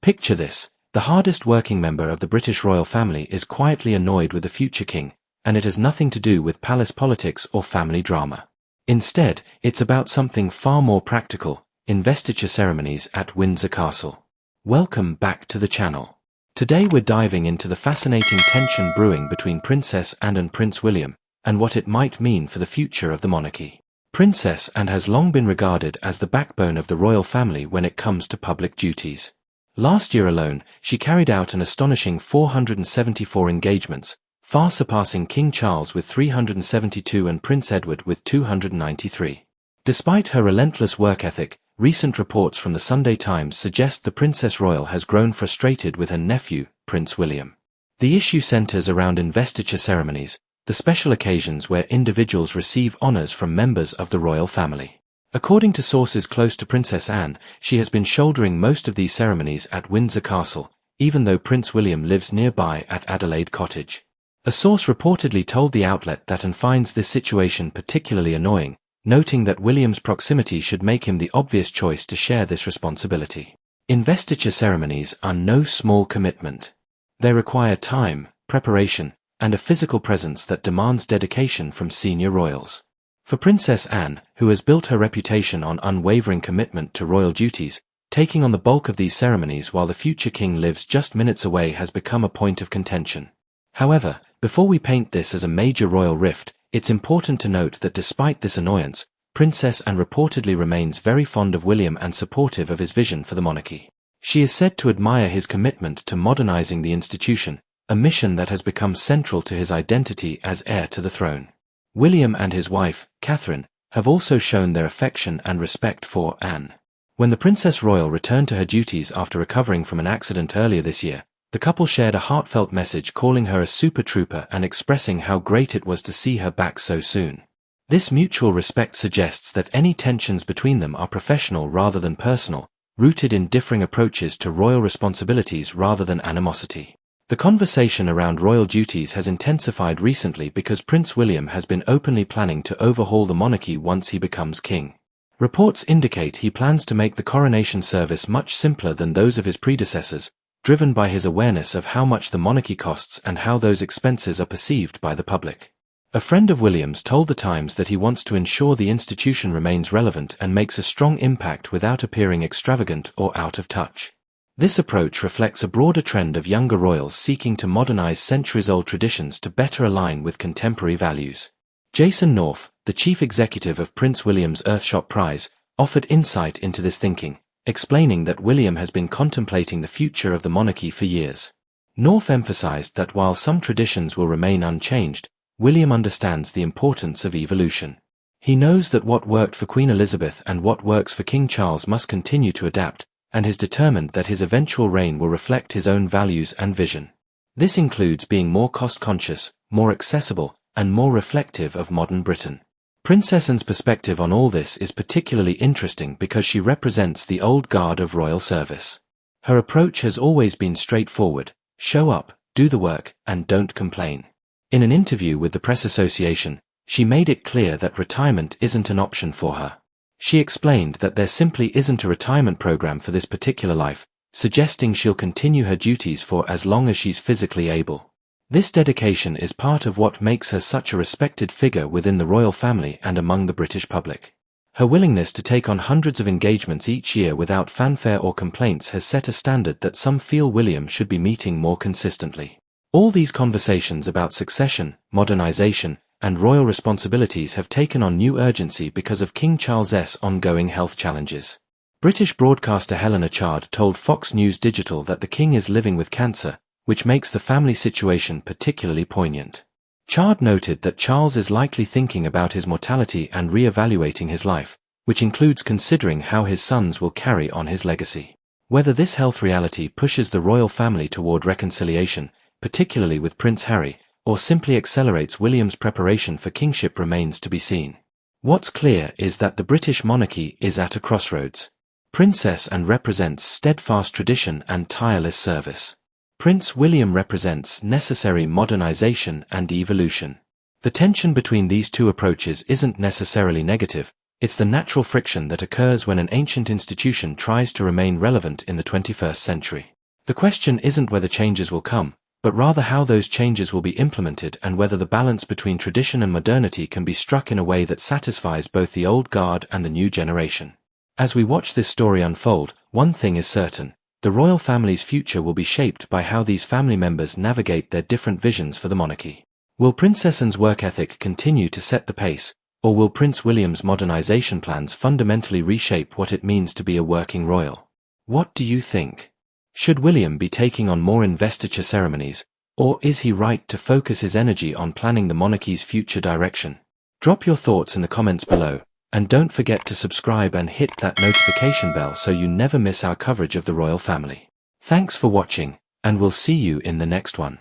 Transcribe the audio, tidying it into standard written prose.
Picture this: the hardest working member of the British royal family is quietly annoyed with the future king, and it has nothing to do with palace politics or family drama. Instead, it's about something far more practical: investiture ceremonies at Windsor Castle. Welcome back to the channel. Today we're diving into the fascinating tension brewing between Princess Anne and Prince William, and what it might mean for the future of the monarchy. Princess Anne has long been regarded as the backbone of the royal family when it comes to public duties. Last year alone, she carried out an astonishing 474 engagements, far surpassing King Charles with 372 and Prince Edward with 293. Despite her relentless work ethic, recent reports from the Sunday Times suggest the Princess Royal has grown frustrated with her nephew, Prince William. The issue centers around investiture ceremonies, the special occasions where individuals receive honors from members of the royal family. According to sources close to Princess Anne, she has been shouldering most of these ceremonies at Windsor Castle, even though Prince William lives nearby at Adelaide Cottage. A source reportedly told the outlet that Anne finds this situation particularly annoying, noting that William's proximity should make him the obvious choice to share this responsibility. Investiture ceremonies are no small commitment. They require time, preparation, and a physical presence that demands dedication from senior royals. For Princess Anne, who has built her reputation on unwavering commitment to royal duties, taking on the bulk of these ceremonies while the future king lives just minutes away has become a point of contention. However, before we paint this as a major royal rift, it's important to note that despite this annoyance, Princess Anne reportedly remains very fond of William and supportive of his vision for the monarchy. She is said to admire his commitment to modernizing the institution, a mission that has become central to his identity as heir to the throne. William and his wife, Catherine, have also shown their affection and respect for Anne. When the Princess Royal returned to her duties after recovering from an accident earlier this year, the couple shared a heartfelt message calling her a super trooper and expressing how great it was to see her back so soon. This mutual respect suggests that any tensions between them are professional rather than personal, rooted in differing approaches to royal responsibilities rather than animosity. The conversation around royal duties has intensified recently because Prince William has been openly planning to overhaul the monarchy once he becomes king. Reports indicate he plans to make the coronation service much simpler than those of his predecessors, driven by his awareness of how much the monarchy costs and how those expenses are perceived by the public. A friend of William's told the Times that he wants to ensure the institution remains relevant and makes a strong impact without appearing extravagant or out of touch. This approach reflects a broader trend of younger royals seeking to modernize centuries-old traditions to better align with contemporary values. Jason North, the chief executive of Prince William's Earthshot Prize, offered insight into this thinking, explaining that William has been contemplating the future of the monarchy for years. North emphasized that while some traditions will remain unchanged, William understands the importance of evolution. He knows that what worked for Queen Elizabeth and what works for King Charles must continue to adapt, and is determined that his eventual reign will reflect his own values and vision. This includes being more cost-conscious, more accessible, and more reflective of modern Britain. Princess Anne's perspective on all this is particularly interesting because she represents the old guard of royal service. Her approach has always been straightforward: show up, do the work, and don't complain. In an interview with the Press Association, she made it clear that retirement isn't an option for her. She explained that there simply isn't a retirement program for this particular life, suggesting she'll continue her duties for as long as she's physically able. This dedication is part of what makes her such a respected figure within the royal family and among the British public. Her willingness to take on hundreds of engagements each year without fanfare or complaints has set a standard that some feel William should be meeting more consistently. All these conversations about succession, modernization, and royal responsibilities have taken on new urgency because of King Charles's ongoing health challenges. British broadcaster Helena Chard told Fox News Digital that the king is living with cancer, which makes the family situation particularly poignant. Chard noted that Charles is likely thinking about his mortality and re-evaluating his life, which includes considering how his sons will carry on his legacy. Whether this health reality pushes the royal family toward reconciliation, particularly with Prince Harry, or simply accelerates William's preparation for kingship remains to be seen. What's clear is that the British monarchy is at a crossroads. Princess Anne represents steadfast tradition and tireless service. Prince William represents necessary modernization and evolution. The tension between these two approaches isn't necessarily negative, It's the natural friction that occurs when an ancient institution tries to remain relevant in the 21st century. The question isn't whether changes will come, but rather how those changes will be implemented and whether the balance between tradition and modernity can be struck in a way that satisfies both the old guard and the new generation. As we watch this story unfold, one thing is certain: the royal family's future will be shaped by how these family members navigate their different visions for the monarchy. Will Princess Anne's work ethic continue to set the pace, or will Prince William's modernization plans fundamentally reshape what it means to be a working royal? What do you think? Should William be taking on more investiture ceremonies, or is he right to focus his energy on planning the monarchy's future direction? Drop your thoughts in the comments below, and don't forget to subscribe and hit that notification bell so you never miss our coverage of the royal family. Thanks for watching, and we'll see you in the next one.